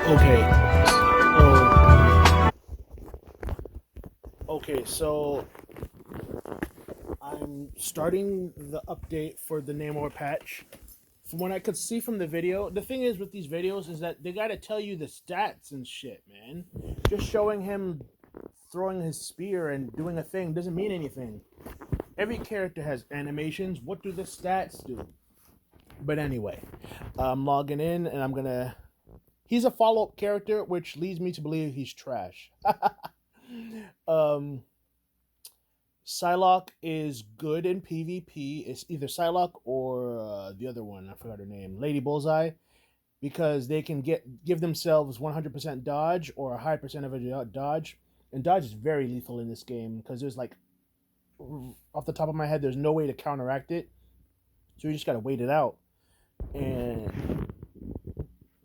Okay. Oh, okay. So I'm starting the update for the Namor patch. From what I could see from the video, the thing is with these videos is that they gotta tell you the stats and shit, man. Just showing him throwing his spear and doing a thing doesn't mean anything. Every character has animations. What do the stats do? But anyway, I'm logging in and I'm gonna. He's a follow-up character, which leads me to believe he's trash. um, Psylocke is good in PvP. It's either Psylocke or the other one. I forgot her name. Lady Bullseye, because they can give themselves 100% dodge or a high percent of a dodge. And dodge is very lethal in this game because there's like, off the top of my head, there's no way to counteract it. So you just gotta wait it out. And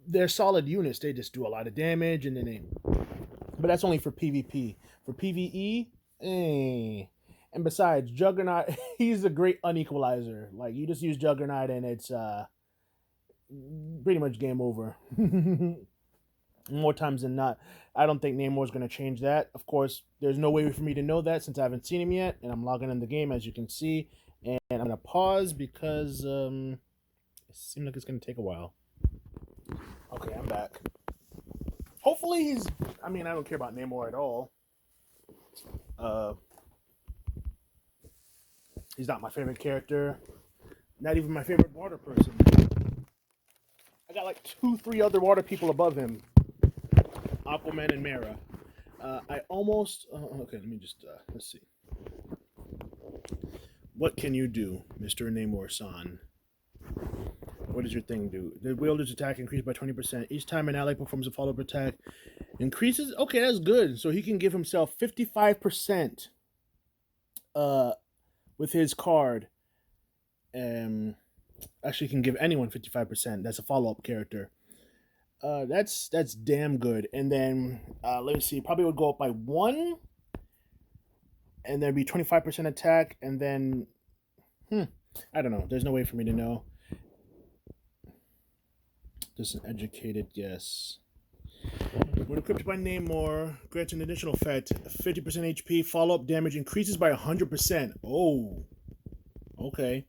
they're solid units. They just do a lot of damage, and then they. But that's only for PvP. For PvE, eh. And besides, Juggernaut, he's a great unequalizer. Like you just use Juggernaut, and it's pretty much game over. More times than not. I don't think Namor's going to change that. Of course, there's no way for me to know that since I haven't seen him yet, and I'm logging in the game as you can see. And I'm going to pause because it seems like it's going to take a while. Okay, I'm back. Hopefully he's. I mean, I don't care about Namor at all. He's not my favorite character. Not even my favorite water person. I got like 3 other water people above him. Aquaman and Mera. I almost. Okay, let me just. Let's see. What can you do, Mr. Namor-san? What does your thing do? The wielder's attack increased by 20%. Each time an ally performs a follow-up attack, increases. Okay, that's good. So he can give himself 55% with his card. Actually, can give anyone 55%. That's a follow-up character. That's damn good. And then let me see. Probably would go up by 1, and then be 25% attack, and then I don't know. There's no way for me to know. Just an educated guess. When equipped by Namor, grants an additional effect. 50% HP. Follow-up damage increases by 100%. Oh. Okay.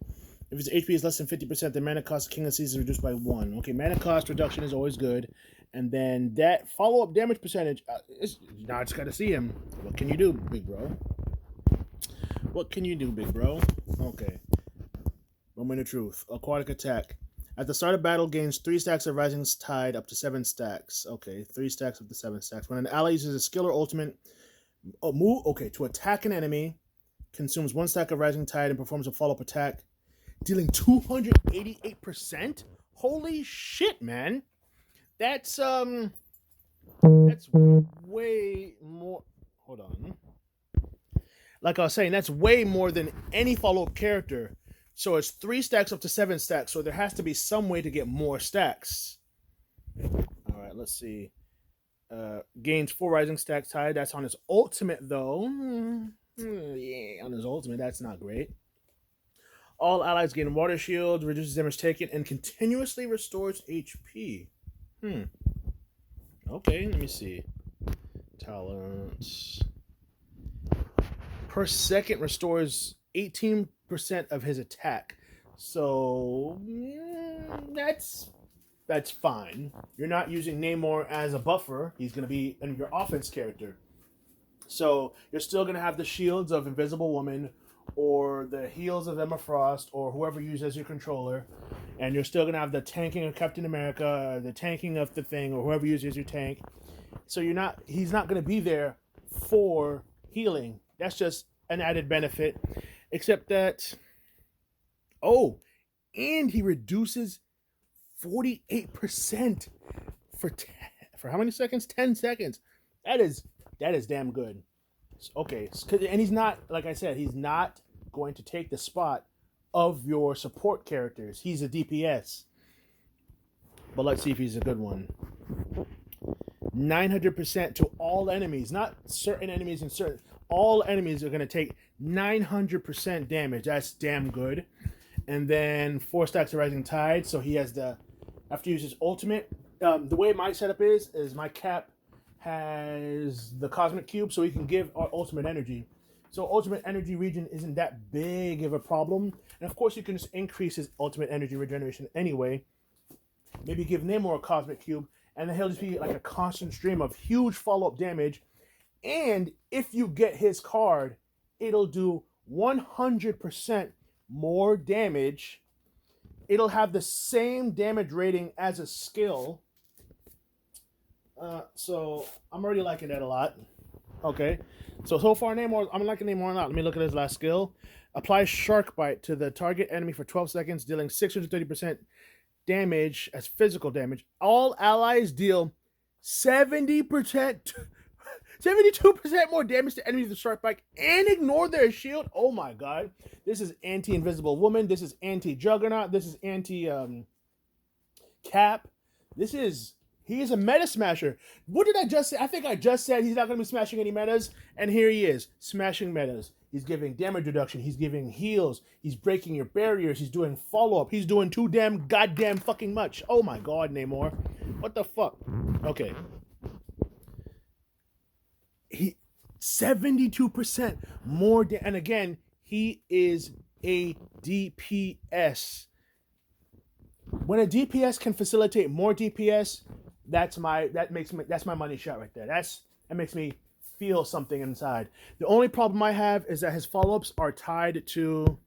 If its HP is less than 50%, the mana cost of King of Seas is reduced by 1. Okay, mana cost reduction is always good. And then that follow-up damage percentage, now I just got to see him. What can you do, big bro? What can you do, big bro? Okay. Moment of truth. Aquatic attack. At the start of battle, gains 3 stacks of Rising Tide up to 7 stacks. Okay, 3 stacks up to 7 stacks. When an ally uses a skill or ultimate, to attack an enemy, consumes 1 stack of Rising Tide and performs a follow-up attack, dealing 288%. Holy shit, man! That's way more. Hold on. Like I was saying, that's way more than any follow-up character. So it's 3 stacks up to 7 stacks. So there has to be some way to get more stacks. All right, let's see. Gains 4 Rising Stack Tide. That's on his ultimate, though. Yeah, on his ultimate, that's not great. All allies gain Water Shield, reduces damage taken, and continuously restores HP. Okay, let me see. Talents. Per second restores 18% of his attack. So that's fine. You're not using Namor as a buffer. He's going to be your offense character. So you're still going to have the shields of Invisible Woman or the heals of Emma Frost or whoever you use as your controller. And you're still going to have the tanking of Captain America, the tanking of the Thing, or whoever uses your tank. So he's not going to be there for healing. That's just an added benefit. Except that, and he reduces 48% for how many seconds? 10 seconds. That is damn good. Okay, and he's not, like I said, he's not going to take the spot of your support characters. He's a DPS. But let's see if he's a good one. 900% to all enemies, not certain enemies and certain. All enemies are going to take 900% damage. That's damn good. And then 4 stacks of Rising Tide. So he has after he uses his ultimate, The way my setup is my cap has the cosmic cube, so he can give our ultimate energy. So ultimate energy regen isn't that big of a problem, and of course you can just increase his ultimate energy regeneration anyway. Maybe give Namor a cosmic cube, and then he'll just be like a constant stream of huge follow-up damage. And if you get his card, it'll do 100% more damage. It'll have the same damage rating as a skill. So I'm already liking that a lot. Okay. So far Namor, I'm liking Namor a lot. Let me look at his last skill. Apply Shark Bite to the target enemy for 12 seconds, dealing 630% damage as physical damage. All allies deal 70%, 72% more damage to enemies with Shark Bite and ignore their shield. Oh my god. This is anti-Invisible Woman. This is anti-Juggernaut. This is anti-Cap. He is a meta smasher. What did I just say? I think I just said he's not going to be smashing any metas, and here he is, smashing metas. He's giving damage reduction. He's giving heals. He's breaking your barriers. He's doing follow-up. He's doing too damn goddamn fucking much. Oh my god, Namor. What the fuck? Okay. 72% more, and again, he is a DPS. When a DPS can facilitate more DPS, that's my money shot right there. That makes me feel something inside. The only problem I have is that his follow-ups are tied to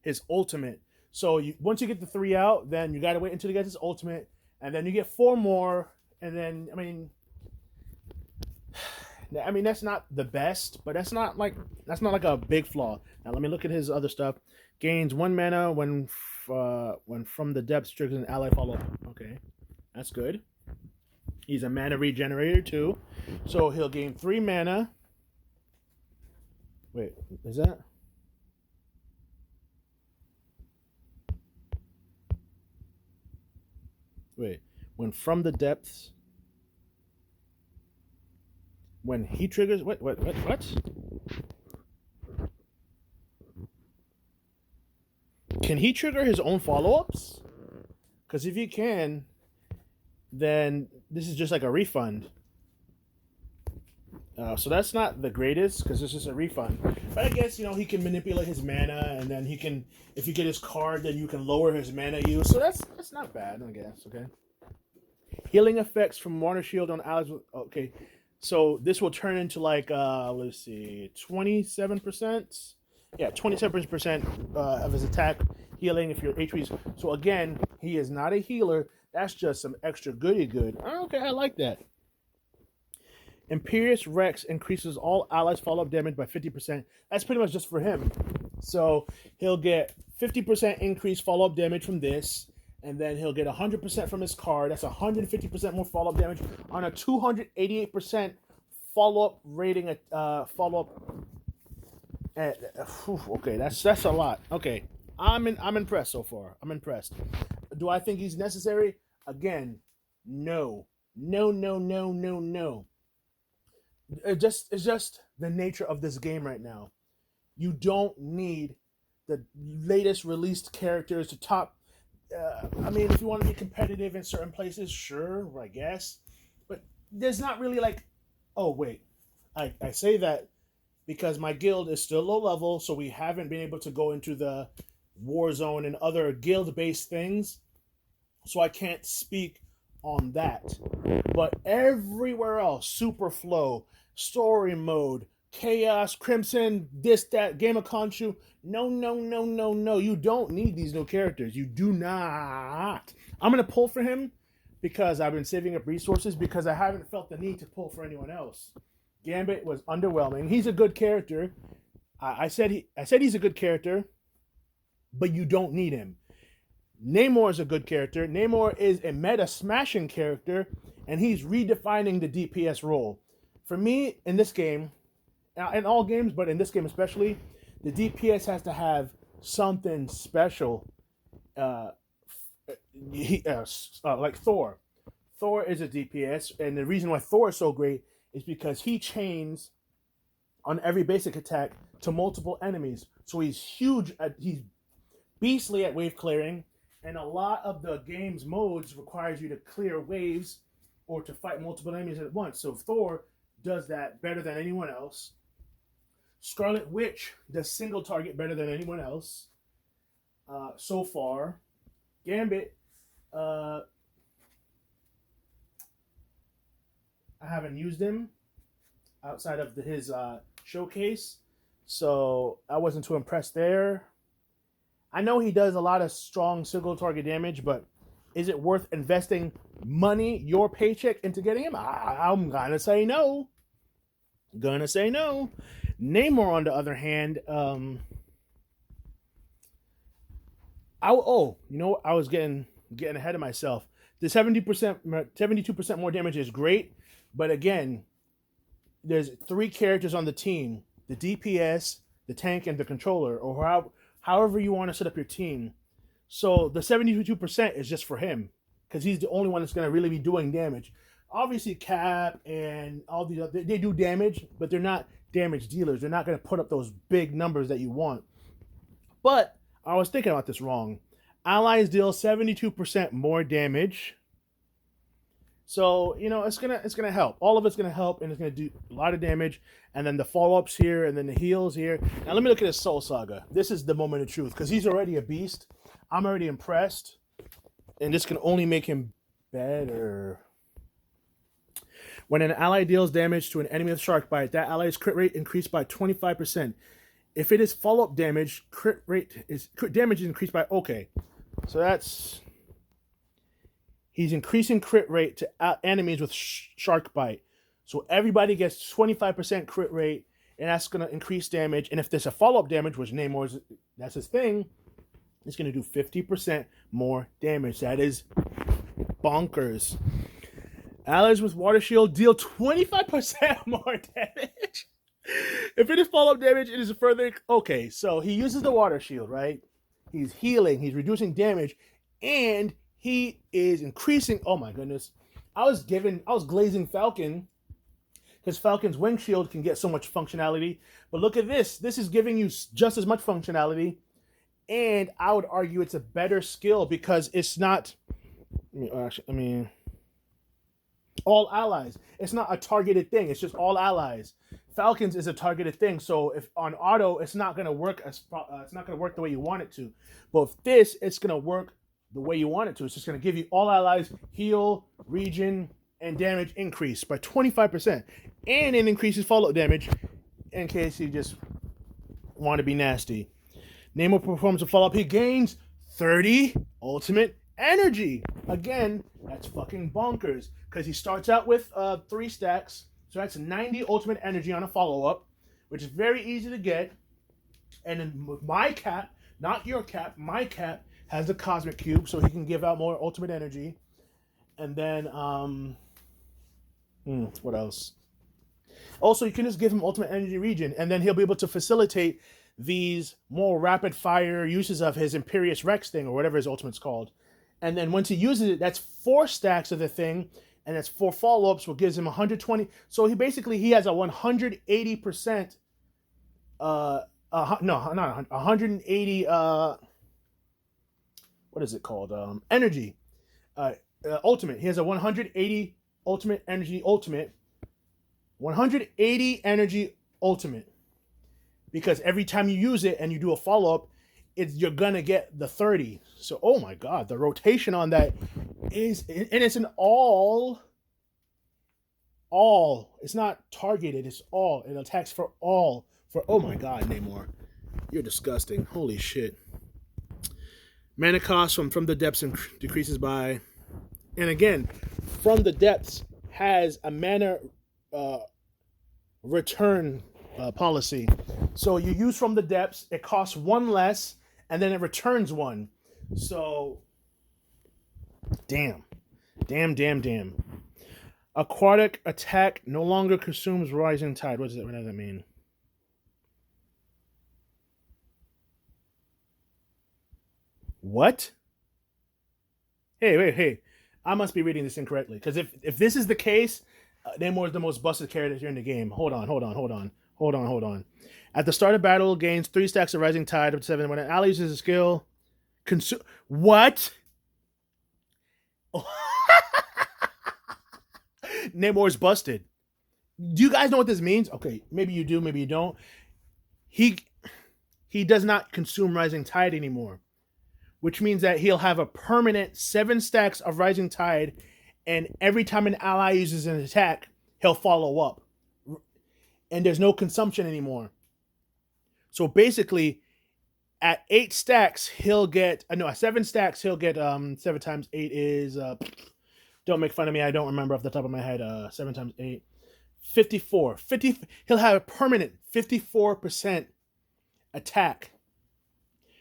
his ultimate. So once you get the 3 out, then you gotta wait until you get his ultimate, and then you get 4 more, and then I mean that's not the best, but that's not like a big flaw. Now let me look at his other stuff. Gains 1 mana when from the depths triggers an ally follow-up. Okay, that's good. He's a mana regenerator too, so he'll gain 3 mana. Wait, is that? Wait, when from the depths. When he triggers, what? Can he trigger his own follow-ups? Because if he can, then this is just like a refund. So that's not the greatest, because it's just a refund. But I guess, he can manipulate his mana, and then he can, if you get his card, then you can lower his mana use. So that's not bad, I guess, okay? Healing effects from Water Shield on allies. Okay. So this will turn into like, let's see, 27%? Yeah, 27% of his attack healing if your HP's. So again, he is not a healer. That's just some extra goody good. Okay, I like that. Imperious Rex increases all allies follow-up damage by 50%. That's pretty much just for him. So he'll get 50% increased follow-up damage from this. And then he'll get 100% from his card. That's 150% more follow-up damage on a 288% follow-up rating. Follow-up. Okay, that's a lot. Okay, I'm impressed so far. I'm impressed. Do I think he's necessary? Again, no. It's just the nature of this game right now. You don't need the latest released characters to top. If you want to be competitive in certain places, sure, I guess. But there's not really like, oh, wait. I say that because my guild is still low level, so we haven't been able to go into the war zone and other guild-based things. So I can't speak on that. But everywhere else, Super Flow, Story Mode, Chaos, Crimson, this, that, Game of Khonshu. No. You don't need these new characters. You do not. I'm going to pull for him because I've been saving up resources because I haven't felt the need to pull for anyone else. Gambit was underwhelming. He's a good character. I said he's a good character, but you don't need him. Namor is a good character. Namor is a meta smashing character, and he's redefining the DPS role. For me, in this game, in all games, but in this game especially, the DPS has to have something special. Like Thor. Thor is a DPS, and the reason why Thor is so great is because he chains on every basic attack to multiple enemies. So he's huge. He's beastly at wave clearing, And a lot of the game's modes requires you to clear waves or to fight multiple enemies at once. So Thor does that better than anyone else. Scarlet Witch does single target better than anyone else so far. Gambit, I haven't used him outside of his showcase, so I wasn't too impressed there. I know he does a lot of strong single target damage, but is it worth investing money, your paycheck, into getting him? I'm gonna say no. Namor, on the other hand, I was getting ahead of myself. The 72% more damage is great, but again, there's 3 characters on the team: the DPS, the tank, and the controller, or however you want to set up your team. So the 72% is just for him, because he's the only one that's going to really be doing damage. Obviously, Cap and all these other, they do damage, but they're not damage dealers. They're not going to put up those big numbers that you want. But I was thinking about this wrong. Allies deal 72% more damage. So, it's gonna help. All of it's gonna help, and it's gonna do a lot of damage. And then the follow-ups here, and then the heals here. Now let me look at his Soul Saga. This is the moment of truth, because he's already a beast. I'm already impressed. And this can only make him better. When an ally deals damage to an enemy with Shark Bite, that ally's crit rate increased by 25%. If it is follow-up damage, crit damage is increased by, okay. So that's, he's increasing crit rate to enemies with Shark Bite. So everybody gets 25% crit rate, and that's going to increase damage. And if there's a follow-up damage, which Namor's, that's his thing, it's going to do 50% more damage. That is bonkers. Allies with Water Shield deal 25% more damage. If it is follow-up damage, it is a further... Okay, so he uses the Water Shield, right? He's healing, he's reducing damage, and he is increasing... Oh my goodness. I was glazing Falcon, because Falcon's Wing Shield can get so much functionality. But look at this. This is giving you just as much functionality, and I would argue it's a better skill, because it's not... all allies. It's not a targeted thing. It's just all allies. Falcons is a targeted thing. So if on auto, it's not gonna work it's not gonna work the way you want it to. But with this, it's gonna work the way you want it to. It's just gonna give you all allies heal, regen, and damage increase by 25%, and it increases follow-up damage in case you just want to be nasty. Namor performs a follow-up. He gains 30 ultimate energy. Again, that's fucking bonkers, because he starts out with 3 stacks, so that's 90 ultimate energy on a follow-up, which is very easy to get. And then with my Cap, not your Cap, my Cap has the Cosmic Cube, so he can give out more ultimate energy. And then what else? Also, you can just give him ultimate energy regen, and then he'll be able to facilitate these more rapid fire uses of his Imperious Rex thing, or whatever his ultimate's called. And then once he uses it, that's 4 stacks of the thing, and that's 4 follow-ups, which gives him 120. So he has a 180%, no, not 180, what is it called? Energy, ultimate. He has a 180 ultimate energy ultimate, 180 energy ultimate, because every time you use it and you do a follow-up, you're gonna get the 30. So, oh my god, the rotation on that is, and it's an all. It's not targeted. It's all. It attacks for all. Oh my god, Namor, you're disgusting. Holy shit. Mana cost from the depths decreases by, and again, from the depths has a mana return policy. So you use from the depths, it costs 1 less, and then it returns 1. So, damn. Aquatic attack no longer consumes rising tide. What does that mean? What? Hey. I must be reading this incorrectly. Because if this is the case, Namor is the most busted character here in the game. Hold on. At the start of battle, gains 3 stacks of rising tide up to 7. When an ally uses a skill, What? Namor's busted. Do you guys know what this means? Okay, maybe you do, maybe you don't. He he does not consume Rising Tide anymore, which means that he'll have a permanent 7 stacks of Rising Tide, and every time an ally uses an attack, he'll follow up. And there's no consumption anymore. So basically, at 8 stacks, he'll get no, at 7 stacks, he'll get 7 times 8 is don't make fun of me, I don't remember off the top of my head. 7 times 8. 54. 50 he'll have a permanent 54% attack.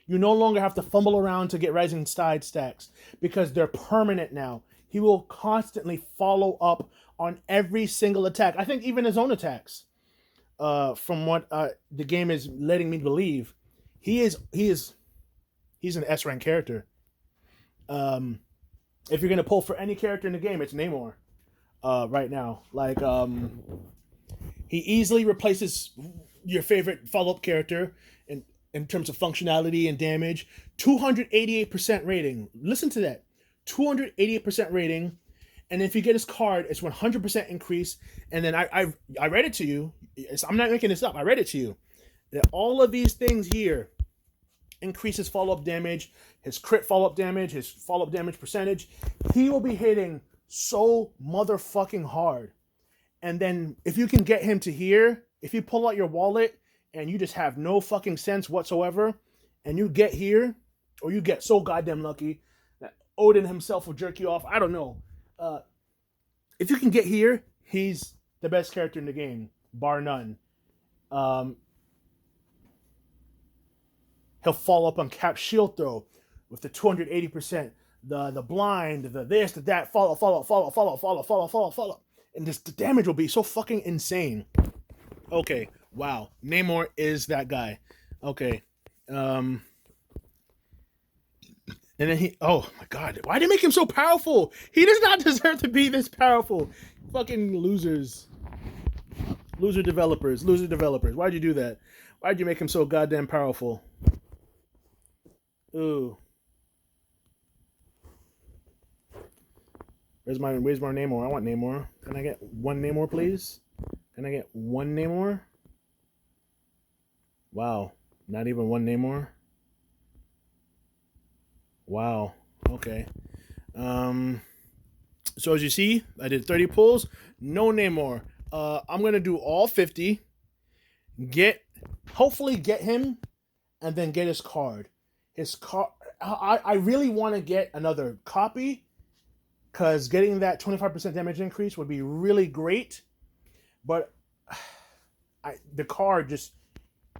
You no longer have to fumble around to get Rising Tide stacks because they're permanent now. He will constantly follow up on every single attack. I think even his own attacks. From what the game is letting me believe, he's an S rank character. If you're gonna pull for any character in the game, it's Namor. Right now, like he easily replaces your favorite follow up character in terms of functionality and damage. 288% rating. Listen to that. 288% rating. And if you get his card, it's 100% increase. And then I read it to you. I'm not making this up. I read it to you. That all of these things here increase his follow-up damage, his crit follow-up damage, his follow-up damage percentage. He will be hitting so motherfucking hard. And then if you can get him to here, if you pull out your wallet and you just have no fucking sense whatsoever, and you get here, or you get so goddamn lucky that Odin himself will jerk you off. I don't know. If you can get here, he's the best character in the game, bar none. He'll follow up on Cap shield throw with the 280%, the blind, the this, the that, follow, and just the damage will be so fucking insane. Okay, wow, Namor is that guy. Okay, and then oh my god, why did they make him so powerful? He does not deserve to be this powerful. Fucking losers. Loser developers. Why'd you do that? Why'd you make him so goddamn powerful? Ooh. Where's my Namor? I want Namor. Can I get one Namor, please? Can I get one Namor? Wow. Not even one Namor? Wow. Okay. So as you see, I did 30 pulls. No Namor. I'm gonna do all 50. Hopefully get him, and then get his card. I really want to get another copy, because getting that 25% damage increase would be really great. But the card just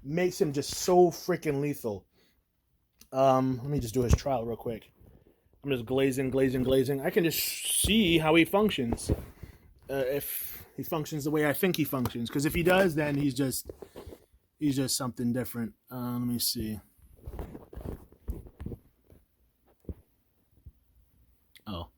makes him just so freaking lethal. Let me just do his trial real quick. I'm just glazing. I can just see how he functions. If he functions the way I think he functions. Because if he does, then he's just something different. Let me see. Oh.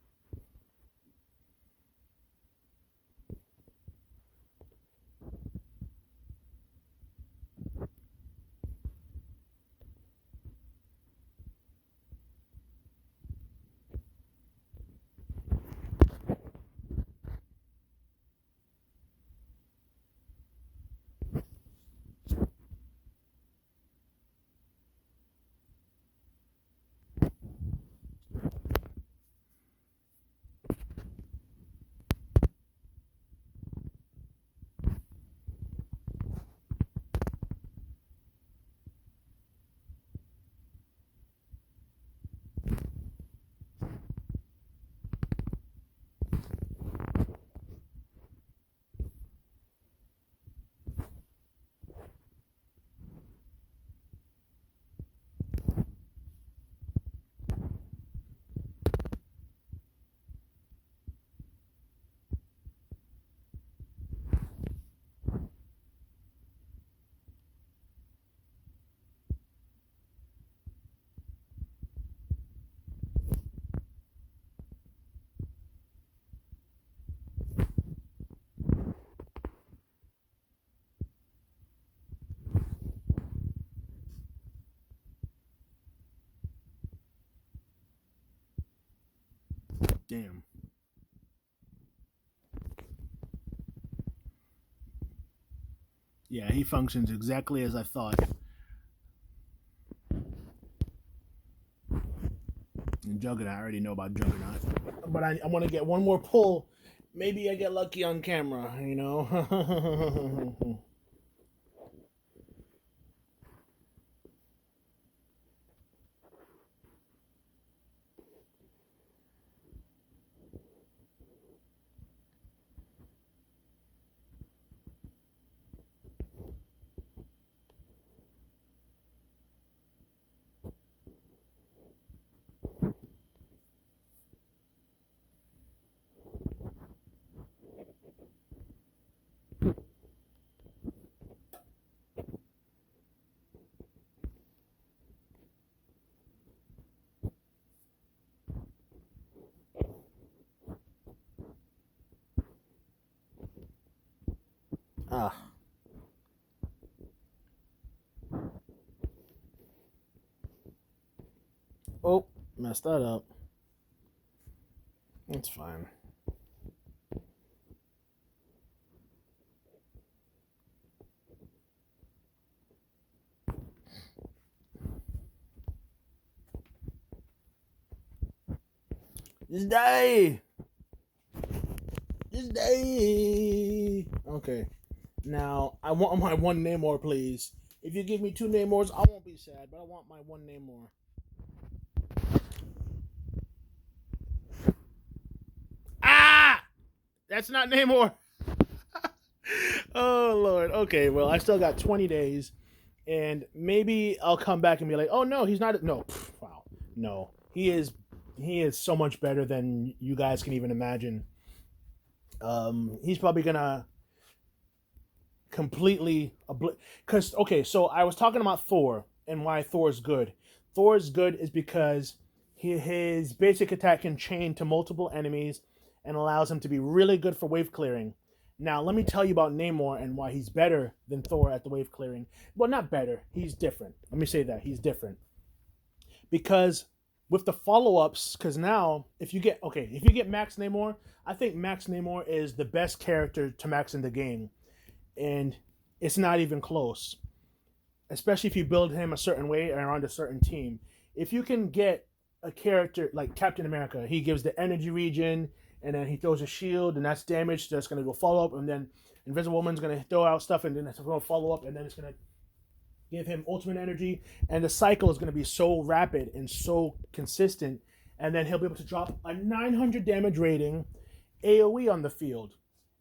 Damn. Yeah, he functions exactly as I thought. And Juggernaut, I already know about Juggernaut. But I want to get one more pull. Maybe I get lucky on camera, you know? Ah. Oh, messed that up. It's fine. Just die! Just die! Okay. Now, I want my one Namor, please. If you give me two Namors, I won't be sad, but I want my one Namor. Ah! That's not Namor! Oh, Lord. Okay, well, I still got 20 days, and maybe I'll come back and be like, oh, no, he's not... No. Wow. No. He is so much better than you guys can even imagine. He's probably gonna completely because okay, so I was talking about Thor and why Thor is good. Thor is good is because his basic attack can chain to multiple enemies and allows him to be really good for wave clearing. Now let me tell you about Namor and why he's better than Thor at the wave clearing. Well, not better, he's different. Let me say that he's different because with the follow-ups, because now if you get Max Namor, I think Max Namor is the best character to max in the game, and it's not even close. Especially if you build him a certain way around a certain team. If you can get a character like Captain America, he gives the energy region, and then he throws a shield, and that's damage. That's going to go follow up, and then Invisible Woman's going to throw out stuff, and then it's going to follow up, and then it's going to give him ultimate energy, and the cycle is going to be so rapid and so consistent, and then he'll be able to drop a 900 damage rating AoE on the field.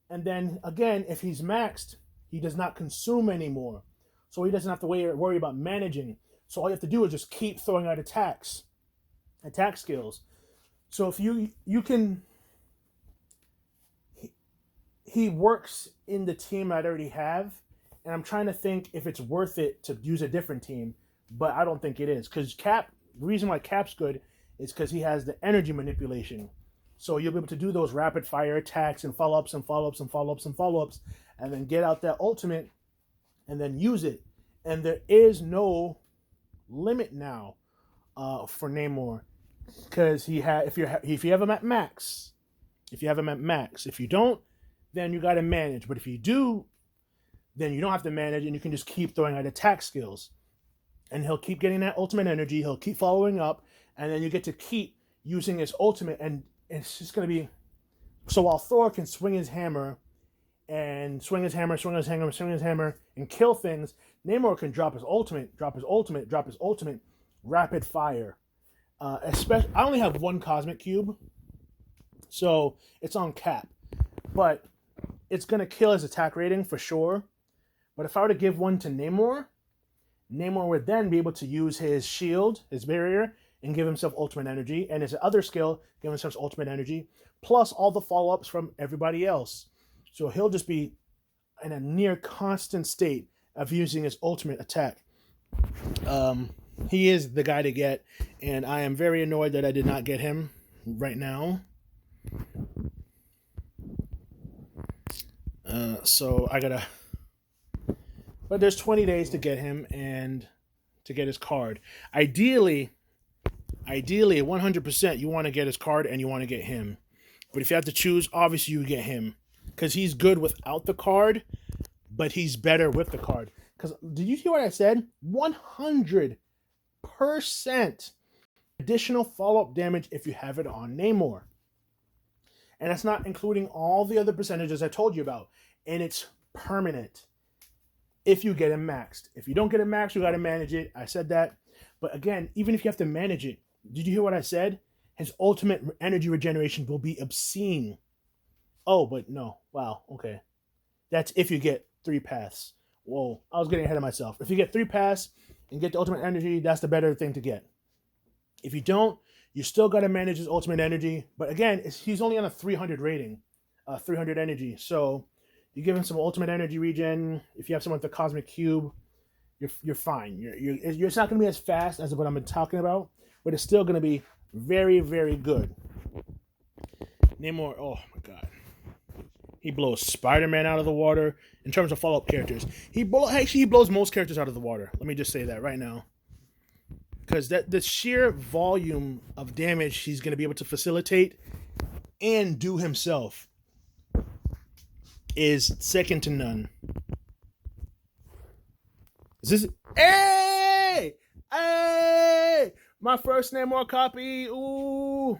And then again, if he's maxed, he does not consume anymore, so he doesn't have to worry about managing. So all you have to do is just keep throwing out attack skills. So if you can, he works in the team I'd already have, and I'm trying to think if it's worth it to use a different team, but I don't think it is, because the reason why Cap's good is because he has the energy manipulation. So you'll be able to do those rapid fire attacks and follow-ups and follow-ups and follow-ups and follow-ups, and then get out that ultimate and then use it. And there is no limit now for Namor, because if you have him at max, if you don't, then you got to manage. But if you do, then you don't have to manage, and you can just keep throwing out attack skills. And he'll keep getting that ultimate energy, he'll keep following up, and then you get to keep using his ultimate, and it's just going to be... So while Thor can swing his hammer, and and kill things, Namor can drop his ultimate, rapid fire. Especially, I only have one Cosmic Cube, so it's on Cap. But it's going to kill his attack rating for sure. But if I were to give one to Namor would then be able to use his shield, his barrier, and give himself ultimate energy, and his other skill, give himself ultimate energy, plus all the follow-ups from everybody else. So he'll just be in a near constant state of using his ultimate attack. He is the guy to get, and I am very annoyed that I did not get him right now. So I gotta... But there's 20 days to get him and to get his card. Ideally, Ideally, 100%, you want to get his card and you want to get him. But if you have to choose, obviously you get him. Because he's good without the card, but he's better with the card. Because, did you hear what I said? 100% additional follow-up damage if you have it on Namor. And that's not including all the other percentages I told you about. And it's permanent if you get him maxed. If you don't get it maxed, you got to manage it. I said that. But again, even if you have to manage it, did you hear what I said? His ultimate energy regeneration will be obscene. Oh, but no. Wow. Okay. That's if you get 3 paths. Whoa. I was getting ahead of myself. If you get 3 paths and get the ultimate energy, that's the better thing to get. If you don't, you still got to manage his ultimate energy. But again, he's only on a 300 rating. 300 energy. So you give him some ultimate energy regen. If you have someone with the cosmic cube, you're fine. It's not going to be as fast as what I'm talking about, but it's still going to be very, very good. Namor, oh my god. He blows Spider-Man out of the water in terms of follow-up characters. He blows most characters out of the water. Let me just say that right now. Because the sheer volume of damage he's going to be able to facilitate and do himself is second to none. Is this... Hey! Hey! My first Namor copy. Ooh.